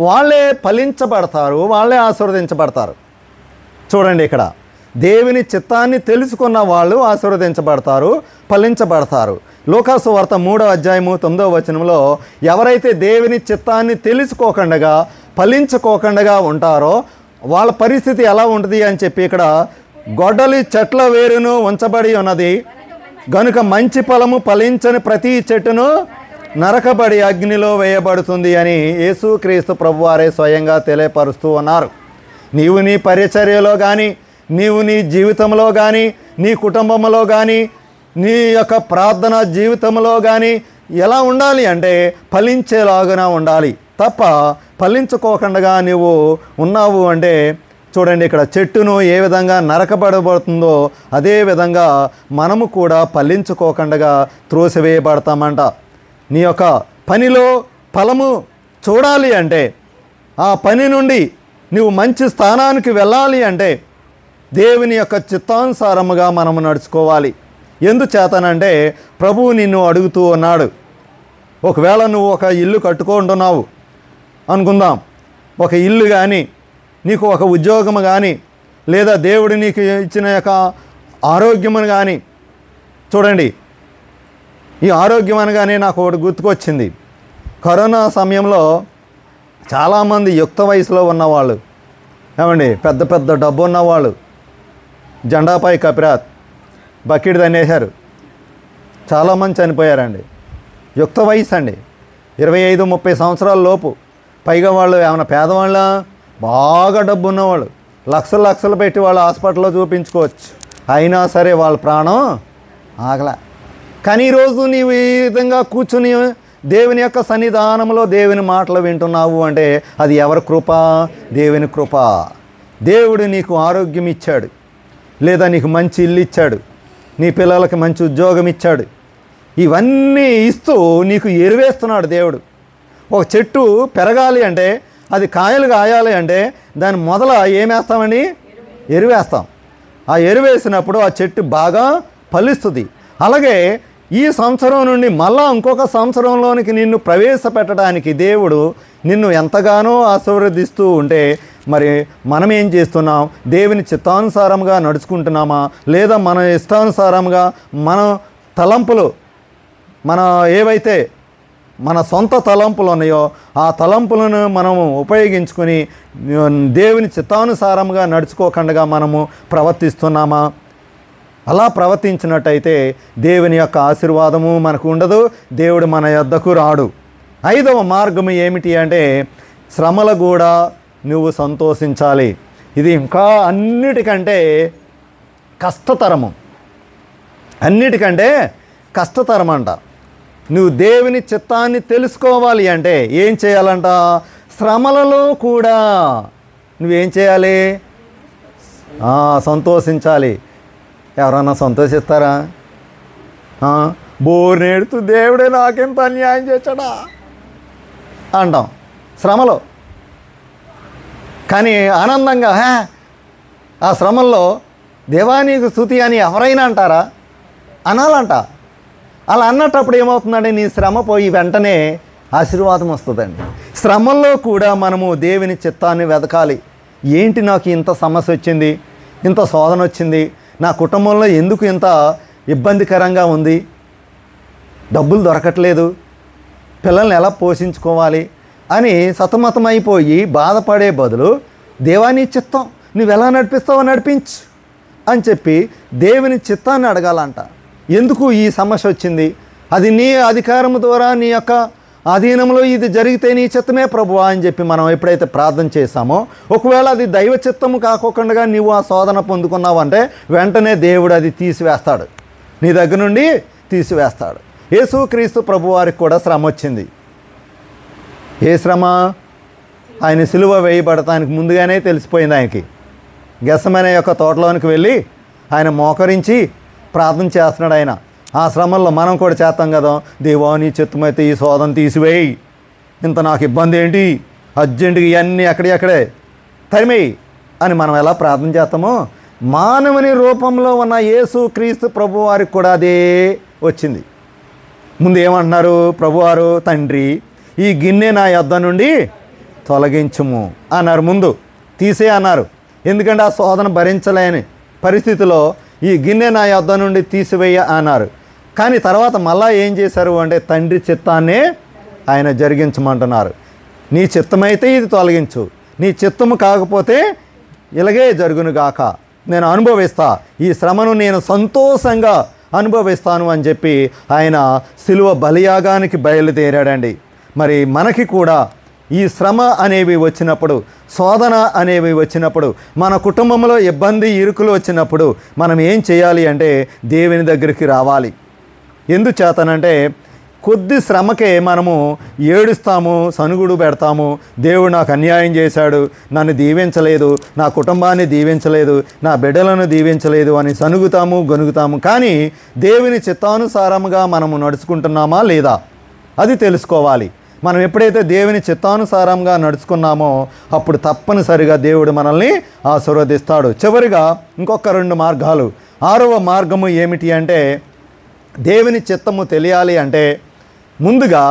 వాళ్ళే ఫలించబడతారు, వాళ్ళే ఆశీర్వదించబడతారు. చూడండి, ఇక్కడ దేవుని చిత్తాన్ని తెలుసుకున్న వాళ్ళు ఆశీర్వదించబడతారు, ఫలించబడతారు. లూకాసు వార్త 3వ అధ్యాయము 9వ వచనంలో ఎవరైతే దేవుని చిత్తాన్ని తెలుసుకోకుండా ఫలించుకోకుండా ఉంటారో వాళ్ళ పరిస్థితి ఎలా ఉంటుంది అని చెప్పి ఇక్కడ గొడ్డలి చెట్ల వేరును ఉంచబడి ఉన్నది గనుక మంచి ఫలము ఫలించని ప్రతి చెట్టును నరకబడి అగ్నిలో వేయబడుతుంది అని యేసుక్రీస్తు ప్రభువారే స్వయంగా తెలియపరుస్తూ ఉన్నారు. నీవు నీ పరిచర్యలో కానీ, నీవు నీ జీవితంలో కానీ, నీ కుటుంబంలో కానీ, నీ యొక్క ప్రార్థన జీవితంలో కానీ ఎలా ఉండాలి అంటే ఫలించేలాగా ఉండాలి తప్ప ఫలించుకోకుండా నీవు ఉన్నావు అంటే చూడండి, ఇక్కడ చెట్టును ఏ విధంగా నరకబడబడుతుందో అదే విధంగా మనము కూడా ఫలించుకోకుండా త్రోసివేయబడతామంట. నీ యొక్క పనిలో ఫలము చూడాలి అంటే, ఆ పని నుండి నువ్వు మంచి స్థానానికి వెళ్ళాలి అంటే దేవుని యొక్క చిత్తానుసారముగా మనము నడుచుకోవాలి. ఎందుచేతనంటే ప్రభువు నిన్ను అడుగుతూ ఉన్నాడు. ఒకవేళ నువ్వు ఒక ఇల్లు కట్టుకుంటున్నావు అనుకుందాం, ఒక ఇల్లు కానీ, నీకు ఒక ఉద్యోగము కానీ, లేదా దేవుడు నీకు ఇచ్చిన యొక్క ఆరోగ్యమును కానీ, చూడండి ఈ ఆరోగ్యం అనగానే నాకు ఒకటి గుర్తుకొచ్చింది. కరోనా సమయంలో చాలామంది యుక్త వయసులో ఉన్నవాళ్ళు, ఏమండి పెద్ద పెద్ద డబ్బు ఉన్నవాళ్ళు జెండాపై కపిరాత్ బకెట్ తన్నేశారు, చాలామంది చనిపోయారండి. యుక్త వయసు అండి, 25-30 సంవత్సరాల లోపు. పైగా వాళ్ళు ఏమైనా పేదవాళ్ళ, బాగా డబ్బు ఉన్నవాళ్ళు, లక్షలు పెట్టి వాళ్ళు హాస్పిటల్లో చూపించుకోవచ్చు, అయినా సరే వాళ్ళ ప్రాణం ఆగలే. కానీ ఈరోజు నీవు ఈ విధంగా కూర్చుని దేవుని యొక్క సన్నిధానంలో దేవుని మాటలు వింటున్నావు అంటే అది ఎవరి కృప? దేవుని కృప. దేవుడు నీకు ఆరోగ్యం ఇచ్చాడు, లేదా నీకు మంచి ఇల్లు ఇచ్చాడు, నీ పిల్లలకి మంచి ఉద్యోగం ఇచ్చాడు. ఇవన్నీ ఇస్తూ నీకు ఎరువేస్తున్నాడు దేవుడు. ఒక చెట్టు పెరగాలి అంటే, అది కాయలు కాయాలి అంటే దాని మొదల ఏమేస్తామండి? ఎరువేస్తాం. ఆ ఎరువేసినప్పుడు ఆ చెట్టు బాగా ఫలిస్తుంది. అలాగే ఈ సంవత్సరం నుండి మళ్ళా ఇంకొక సంవత్సరంలోనికి నిన్ను ప్రవేశపెట్టడానికి దేవుడు నిన్ను ఎంతగానో ఆశీర్వదిస్తూ ఉంటే మరి మనం ఏం చేస్తున్నాం? దేవుని చిత్తానుసారంగా నడుచుకుంటున్నామా, లేదా మన ఇష్టానుసారంగా మన తలంపులు, మన ఏవైతే మన సొంత తలంపులు ఉన్నాయో ఆ తలంపులను మనము ఉపయోగించుకొని దేవుని చిత్తానుసారంగా నడుచుకోకుండా మనము ప్రవర్తిస్తున్నామా? అలా ప్రవర్తించినట్టయితే దేవుని యొక్క ఆశీర్వాదము మనకు ఉండదు, దేవుడు మన యొద్దకు రాడు. 5వ మార్గము ఏమిటి అంటే శ్రమల కూడా నువ్వు సంతోషించాలి. ఇది ఇంకా అన్నిటికంటే కష్టతరము, అన్నిటికంటే కష్టతరమంట. నువ్వు దేవుని చిత్తాన్ని తెలుసుకోవాలి అంటే ఏం చేయాలంట? శ్రమలలో కూడా నువ్వేం చేయాలి? సంతోషించాలి. ఎవరన్నా సంతోషిస్తారా? బోర్ నేడుతూ దేవుడే నాకెంత అన్యాయం చేశాడా అంటాం శ్రమలో. కానీ ఆనందంగా ఆ శ్రమల్లో దేవానికి స్తుతి అని ఎవరైనా అంటారా? అనాలంట. అలా అన్నటప్పుడు ఏమవుతుందంటే నీ శ్రమ పోయి వెంటనే ఆశీర్వాదం వస్తుందండి. శ్రమల్లో కూడా మనము దేవుని చిత్తాన్ని వెతకాలి. ఏంటి నాకు ఇంత సమస్య వచ్చింది, ఇంత శోధన వచ్చింది, నా కుటుంబంలో ఎందుకు ఇంత ఇబ్బందికరంగా ఉంది, డబ్బులు దొరకట్లేదు, పిల్లల్ని ఎలా పోషించుకోవాలి అని సతమతమైపోయి బాధపడే బదులు దేవాని చిత్తం నువ్వు ఎలా నడిపిస్తావో నడిపించు అని చెప్పి దేవుని చిత్తాన్ని అడగాలంట. ఎందుకు ఈ సమస్య వచ్చింది? అది నీ అధికారం ద్వారా, నీ యొక్క అధీనంలో ఇది జరిగితే నీ చిత్తమే ప్రభువా అని చెప్పి మనం ఎప్పుడైతే ప్రార్థన చేశామో, ఒకవేళ అది దైవ చిత్తము కాకుండా నీవు ఆ శోధన పొందుకున్నావు అంటే వెంటనే దేవుడు అది తీసివేస్తాడు, నీ దగ్గర నుండి తీసివేస్తాడు. యేసుక్రీస్తు ప్రభువారికి కూడా శ్రమ వచ్చింది. ఏ శ్రమ? ఆయన సిలువ వేయబడటానికి ముందుగానే తెలిసిపోయింది ఆయనకి. గెత్సెమనే యొక్క తోటలోనికి వెళ్ళి ఆయన మోకరించి ప్రార్థన చేస్తున్నాడు. ఆయన ఆ శ్రమల్లో మనం కూడా చేస్తాం కదా, దేవా నీ చిత్తమైతే ఈ శోధన తీసివేయి, ఇంత నాకు ఇబ్బంది ఏంటి, అర్జెంటుగా ఇవన్నీ అక్కడే తరిమేయి అని మనం ఎలా ప్రార్థన చేస్తామో, మానవుని రూపంలో ఉన్న యేసుక్రీస్తు ప్రభువారికి కూడా అదే వచ్చింది. ముందు ఏమంటున్నారు ప్రభువారు? తండ్రి ఈ గిన్నె నా యొద్ద నుండి తొలగించుము అన్నారు. ముందు తీసే అన్నారు, ఎందుకంటే ఆ శోధన భరించలేని పరిస్థితిలో ఈ గిన్నె నా యొద్ద నుండి తీసివేయ అన్నారు. కానీ తర్వాత మళ్ళా ఏం చేశారు అంటే తండ్రి చిత్తాన్నే ఆయన జరిగించమంటున్నారు. నీ చిత్తమైతే ఇది తొలగించు, నీ చిత్తము కాకపోతే ఇలాగే జరుగునుగాక, నేను అనుభవిస్తా, ఈ శ్రమను నేను సంతోషంగా అనుభవిస్తాను అని చెప్పి ఆయన సిలువ బలియాగానికి బయలుదేరాడండి. మరి మనకి కూడా ఈ శ్రమ అనేవి వచ్చినప్పుడు, శోధన అనేవి వచ్చినప్పుడు, మన కుటుంబంలో ఇబ్బంది ఇరుకులు వచ్చినప్పుడు మనం ఏం చేయాలి అంటే దేవుని దగ్గరికి రావాలి. ఎందుచేతనంటే కొద్ది శ్రమకే మనము ఏడుస్తాము, సనుగుడు పెడతాము, దేవుడు నాకు అన్యాయం చేశాడు, నన్ను దీవించలేదు, నా కుటుంబాన్ని దీవించలేదు, నా బిడ్డలను దీవించలేదు అని సనుగుతాము, గొనుగుతాము. కానీ దేవుని చిత్తానుసారంగా మనము నడుచుకుంటున్నామా లేదా అది తెలుసుకోవాలి. మనం ఎప్పుడైతే దేవుని చిత్తానుసారంగా నడుచుకున్నామో అప్పుడు తప్పనిసరిగా దేవుడు మనల్ని ఆశీర్వదిస్తాడు. చివరిగా ఇంకొక 2 మార్గాలు. 6వ మార్గము ఏమిటి అంటే దేవుని చిత్తము తెలియాలి అంటే ముందుగా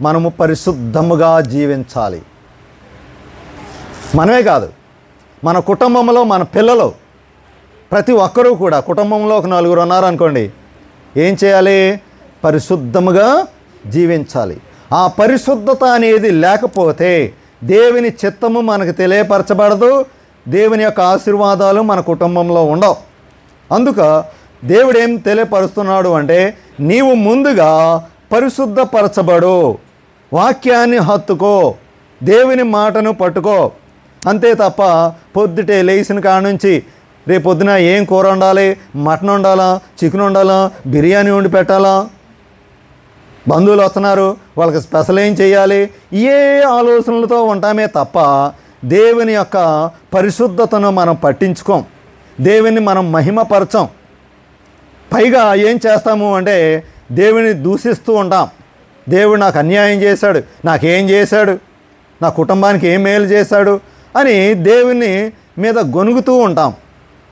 మనము పరిశుద్ధముగా జీవించాలి. మనమే కాదు, మన కుటుంబంలో మన పిల్లలు ప్రతి ఒక్కరూ కూడా, కుటుంబంలో ఒక 4 ఉన్నారనుకోండి, ఏం చేయాలి? పరిశుద్ధముగా జీవించాలి. ఆ పరిశుద్ధత అనేది లేకపోతే దేవుని చిత్తము మనకు తెలియపరచబడదు, దేవుని యొక్క ఆశీర్వాదాలు మన కుటుంబంలో ఉండవు. అందుక దేవుడు ఏం తెలియపరుస్తున్నాడు అంటే నీవు ముందుగా పరిశుద్ధపరచబడు, వాక్యాన్ని హత్తుకో, దేవుని మాటను పట్టుకో. అంతే తప్ప పొద్దుటే లేచిన కాడ నుంచి రేపొద్దున ఏం కూర వండాలి, మటన్ వండాలా, చికెన్ వండాలా, బిర్యానీ వండి పెట్టాలా, బంధువులు వస్తున్నారు వాళ్ళకి స్పెషల్ ఏం చేయాలి, ఏ ఆలోచనలతో ఉంటామే తప్ప దేవుని యొక్క పరిశుద్ధతను మనం పట్టించుకోం, దేవుని మనం మహిమపరచం. పైగా ఏం చేస్తాము అంటే దేవుని దూషిస్తూ ఉంటాం. దేవుడు నాకు అన్యాయం చేశాడు, నాకేం చేశాడు, నా కుటుంబానికి ఏం మేలు చేశాడు అని దేవుని మీద గొనుగుతూ ఉంటాం.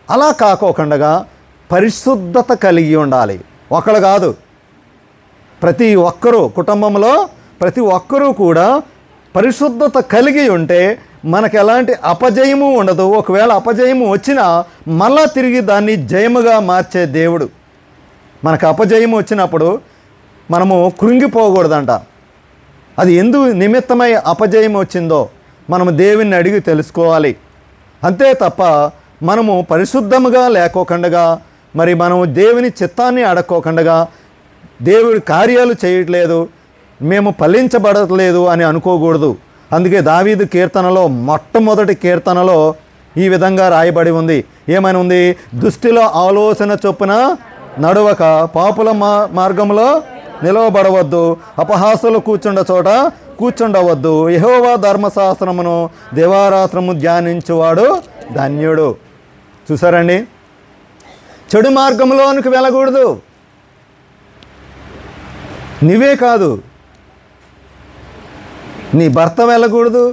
అలా కాకోకుండా పరిశుద్ధత కలిగి ఉండాలి. ఒకళ్ళు కాదు, ప్రతి ఒక్కరూ, కుటుంబంలో ప్రతి ఒక్కరూ కూడా పరిశుద్ధత కలిగి ఉంటే మనకు ఎలాంటి అపజయము ఉండదు. ఒకవేళ అపజయము వచ్చినా మళ్ళా తిరిగి దాన్ని జయముగా మార్చే దేవుడు. మనకు అపజయం వచ్చినప్పుడు మనము కృంగిపోకూడదంట. అది ఎందు నిమిత్తమై అపజయం వచ్చిందో మనము దేవుణ్ణి అడిగి తెలుసుకోవాలి. అంతే తప్ప మనము పరిశుద్ధముగా లేకోకుండా, మరి మనము దేవుని చిత్తాన్ని అడక్కోకుండా, దేవుడి కార్యాలు చేయట్లేదు, మేము ఫలించబడట్లేదు అని అనుకోకూడదు. అందుకే దావీదు కీర్తనలో మొట్టమొదటి కీర్తనలో ఈ విధంగా రాయబడి ఉంది. ఏమని ఉంది? దుష్టిలో ఆలోచన చొప్పున నడవక, పాపుల మార్గంలో నిలవబడవద్దు, అపహాసులు కూర్చుండ చోట కూర్చుండవద్దు, యెహోవా ధర్మశాస్త్రమును దివారాత్రము ధ్యానించువాడు ధన్యుడు. చూసారండి, చెడు మార్గంలోనికి వెళ్ళకూడదు. నీవే కాదు, నీ భర్త వెళ్ళకూడదు,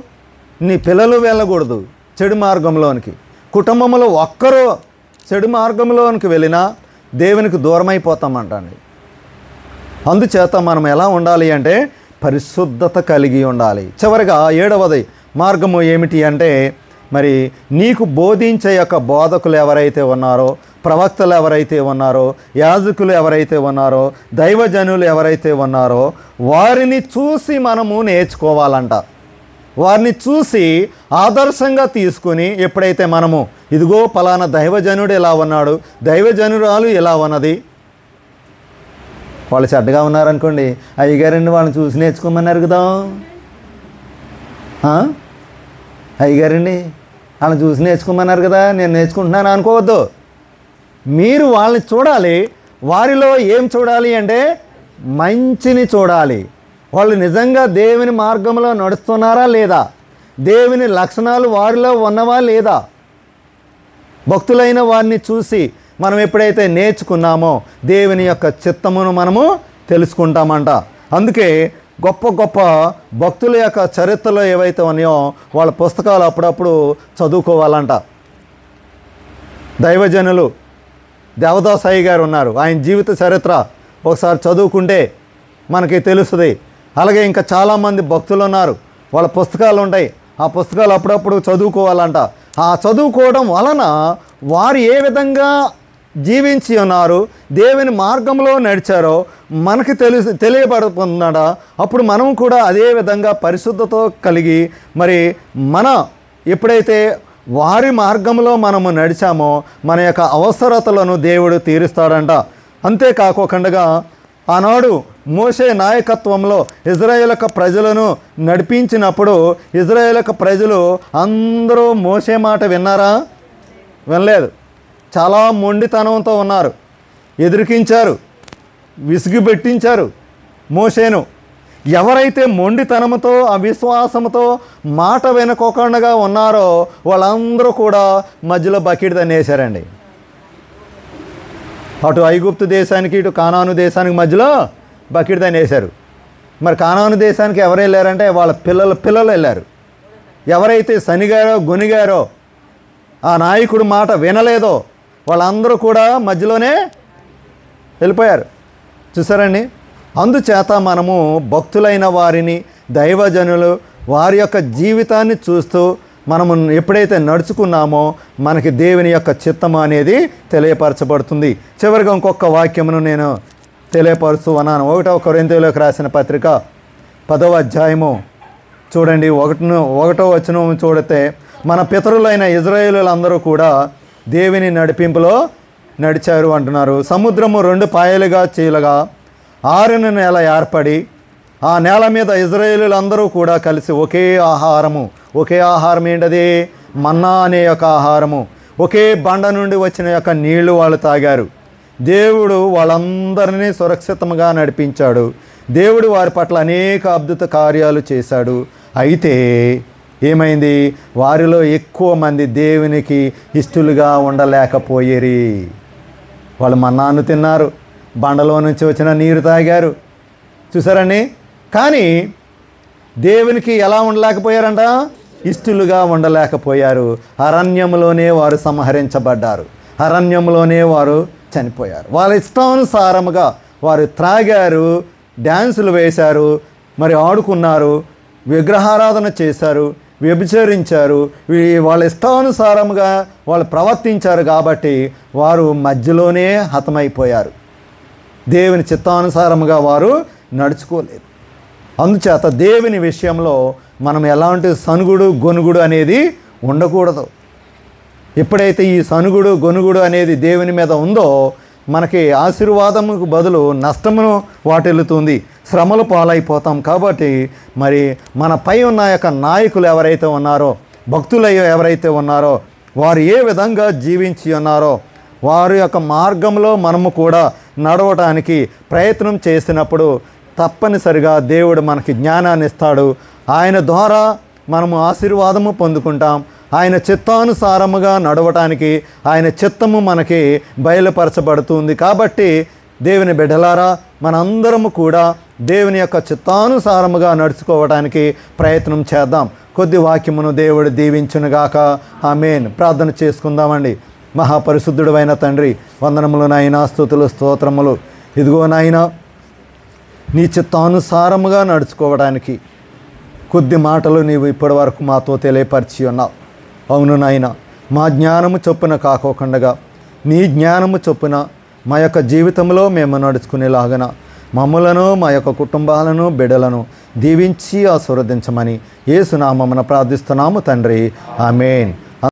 నీ పిల్లలు వెళ్ళకూడదు చెడు మార్గంలోనికి. కుటుంబంలో ఒక్కరూ చెడు మార్గంలోనికి వెళ్ళినా దేవునికి దూరమైపోతామంటండి. అందుచేత మనం ఎలా ఉండాలి అంటే పరిశుద్ధత కలిగి ఉండాలి. చివరిగా 7వది మార్గము ఏమిటి అంటే మరి నీకు బోధించే యొక్క బోధకులు ఎవరైతే ఉన్నారో, ప్రవక్తలు ఎవరైతే ఉన్నారో, యాజకులు ఎవరైతే ఉన్నారో, దైవజనులు ఎవరైతే ఉన్నారో వారిని చూసి మనము నేర్చుకోవాలంట. వారిని చూసి ఆదర్శంగా తీసుకుని ఎప్పుడైతే మనము ఇదిగో పలానా దైవజనుడు ఎలా ఉన్నాడు, దైవజనురాలు ఎలా ఉన్నది, వాళ్ళు చెడ్డగా ఉన్నారనుకోండి, అయ్యగారండి వాళ్ళని చూసి నేర్చుకోమన్నారు కదా, అయ్యగారండి వాళ్ళని చూసి నేర్చుకోమన్నారు కదా, నేను నేర్చుకుంటున్నాను అనుకోవద్దు. మీరు వాళ్ళని చూడాలి. వారిలో ఏం చూడాలి అంటే మంచిని చూడాలి. వాళ్ళు నిజంగా దేవుని మార్గంలో నడుస్తున్నారా లేదా, దేవుని లక్షణాలు వారిలో ఉన్నవా లేదా. భక్తులైన వారిని చూసి మనం ఎప్పుడైతే నేర్చుకున్నామో దేవుని యొక్క చిత్తమును మనము తెలుసుకుంటామంట. అందుకే గొప్ప గొప్ప భక్తుల యొక్క చరిత్రలో ఏవైతే ఉన్నాయో వాళ్ళ పుస్తకాలు అప్పుడప్పుడు చదువుకోవాలంట. దైవజనులు దేవదాసాయి గారు ఉన్నారు, ఆయన జీవిత చరిత్ర ఒకసారి చదువుకుంటే మనకి తెలుస్తుంది. అలాగే ఇంకా చాలామంది భక్తులు ఉన్నారు, వాళ్ళ పుస్తకాలు ఉంటాయి, ఆ పుస్తకాలు అప్పుడప్పుడు చదువుకోవాలంట. ఆ చదువుకోవడం వలన వారు ఏ విధంగా జీవించి ఉన్నారు, దేవుని మార్గంలో నడిచారో మనకి తెలియబడుతున్నాడా. అప్పుడు మనం కూడా అదే విధంగా పరిశుద్ధతో కలిగి మరి మన ఎప్పుడైతే వారి మార్గంలో మనము నడిచామో మన యొక్క అవసరతలను దేవుడు తీరుస్తాడంట. అంతేకాకుండా ఆనాడు మోషే నాయకత్వంలో ఇజ్రాయేల్ ప్రజలను నడిపించినప్పుడు ఇజ్రాయేల్ ప్రజలు అందరూ మోషే మాట విన్నారా? వినలేదు. చాలా మొండితనంతో ఉన్నారు, ఎదిరికించారు, విసిగిపెట్టించారు మోషేను. ఎవరైతే మొండితనంతో అవిశ్వాసంతో మాట వినకోకుండా ఉన్నారో వాళ్ళందరూ కూడా మధ్యలో బకెట్ తన్నేశారండి. అటు ఐగుప్తు దేశానికి ఇటు కానాను దేశానికి మధ్యలో బకెట్ తన్నేశారు. మరి కానాను దేశానికి ఎవరు వెళ్ళారంటే వాళ్ళ పిల్లలు వెళ్ళారు. ఎవరైతే సనిగారో గొనిగారో ఆ నాయకుడు మాట వినలేదో వాళ్ళందరూ కూడా మధ్యలోనే వెళ్ళిపోయారు. చూసారండి. అందుచేత మనము భక్తులైన వారిని, దైవజనులు వారి యొక్క జీవితాన్ని చూస్తూ మనము ఎప్పుడైతే నడుచుకున్నామో మనకి దేవుని యొక్క చిత్తము అనేది తెలియపరచబడుతుంది. చివరిగా ఇంకొక వాక్యమును నేను తెలియపరుస్తూ ఉన్నాను. 1వ కొరింథీయులకు రాసిన పత్రిక 10వ అధ్యాయము చూడండి, 1వ వచనం చూడితే, మన పితరులైన ఇజ్రాయేలులందరూ కూడా దేవుని నడిపింపులో నడిచారు అంటున్నారు. సముద్రము 2 పాయలుగా చీలగా ఆరిన నేల ఏర్పడి ఆ నేల మీద ఇజ్రాయేలులందరూ కూడా కలిసి ఒకే ఆహారం ఏంటది? మన్నా అనే యొక్క ఆహారము. ఒకే బండ నుండి వచ్చిన యొక్క నీళ్లు వాళ్ళు తాగారు. దేవుడు వాళ్ళందరినీ సురక్షితంగా నడిపించాడు. దేవుడు వారి పట్ల అనేక అద్భుత కార్యాలు చేశాడు. అయితే ఏమైంది? వారిలో ఎక్కువ మంది దేవునికి ఇష్టలుగా ఉండలేకపోయేరి. వాళ్ళు మన్నాను తిన్నారు, బండలో నుంచి వచ్చిన నీరు తాగారు. చూసారండి. కానీ దేవునికి ఎలా ఉండలేకపోయారంట? ఇష్టలుగా ఉండలేకపోయారు. అరణ్యంలోనే వారు సంహరించబడ్డారు. అరణ్యంలోనే వారు చనిపోయారు. వాళ్ళ ఇష్టానుసారముగా వారు త్రాగారు, డ్యాన్సులు వేశారు, మరి ఆడుకున్నారు, విగ్రహారాధన చేశారు, వ్యభిచరించారు. వాళ్ళ ఇష్టానుసారముగా వాళ్ళు ప్రవర్తించారు కాబట్టి వారు మధ్యలోనే హతమైపోయారు. దేవుని చిత్తానుసారముగా వారు నడుచుకోలేదు. అందుచేత దేవుని విషయంలో మనం ఎలాంటి సనుగుడు గొనుగుడు అనేది ఉండకూడదు. ఎప్పుడైతే ఈ సనుగుడు గొనుగుడు అనేది దేవుని మీద ఉందో మనకి ఆశీర్వాదముకు బదులు నష్టమును వాటిల్లుతుంది, శ్రమలు పాలైపోతాం. కాబట్టి మరి మన పై ఉన్న యొక్క నాయకులు ఎవరైతే ఉన్నారో, భక్తులు ఎవరైతే ఉన్నారో వారు ఏ విధంగా జీవించి ఉన్నారో వారి యొక్క మార్గంలో మనము కూడా నడవటానికి ప్రయత్నం చేసినప్పుడు తప్పనిసరిగా దేవుడు మనకి జ్ఞానాన్ని ఇస్తాడు. ఆయన ద్వారా మనము ఆశీర్వాదము పొందుకుంటాం. ఆయన చిత్తానుసారముగా నడవటానికి ఆయన చిత్తము మనకి బయలుపరచబడుతుంది. కాబట్టి దేవుని బిడ్డలారా, మనందరము కూడా దేవుని యొక్క చిత్తానుసారముగా నడుచుకోవడానికి ప్రయత్నం చేద్దాం. కొద్ది వాక్యమును దేవుడు దీవించునుగాక. ఆమేన్. ప్రార్థన చేసుకుందామండి. మహాపరిశుద్ధుడు అయిన తండ్రి, వందనములు నాయనా, స్తుతులు స్తోత్రములు. ఇదిగో నాయనా, నీ చిత్తానుసారముగా నడుచుకోవడానికి కొద్ది మాటలు నీవు ఇప్పటి వరకు మాతో తెలియపరిచి ఉన్నావు. అవును నాయన, మా జ్ఞానము చొప్పున కాకోకుండా నీ జ్ఞానము చొప్పున మా యొక్క జీవితంలో మేము నడుచుకునేలాగన మమ్ములను, మా యొక్క కుటుంబాలను, బిడ్డలను దీవించి ఆశీర్వదించమని యేసు నామమున ప్రార్థిస్తున్నాము తండ్రి. ఆమేన్.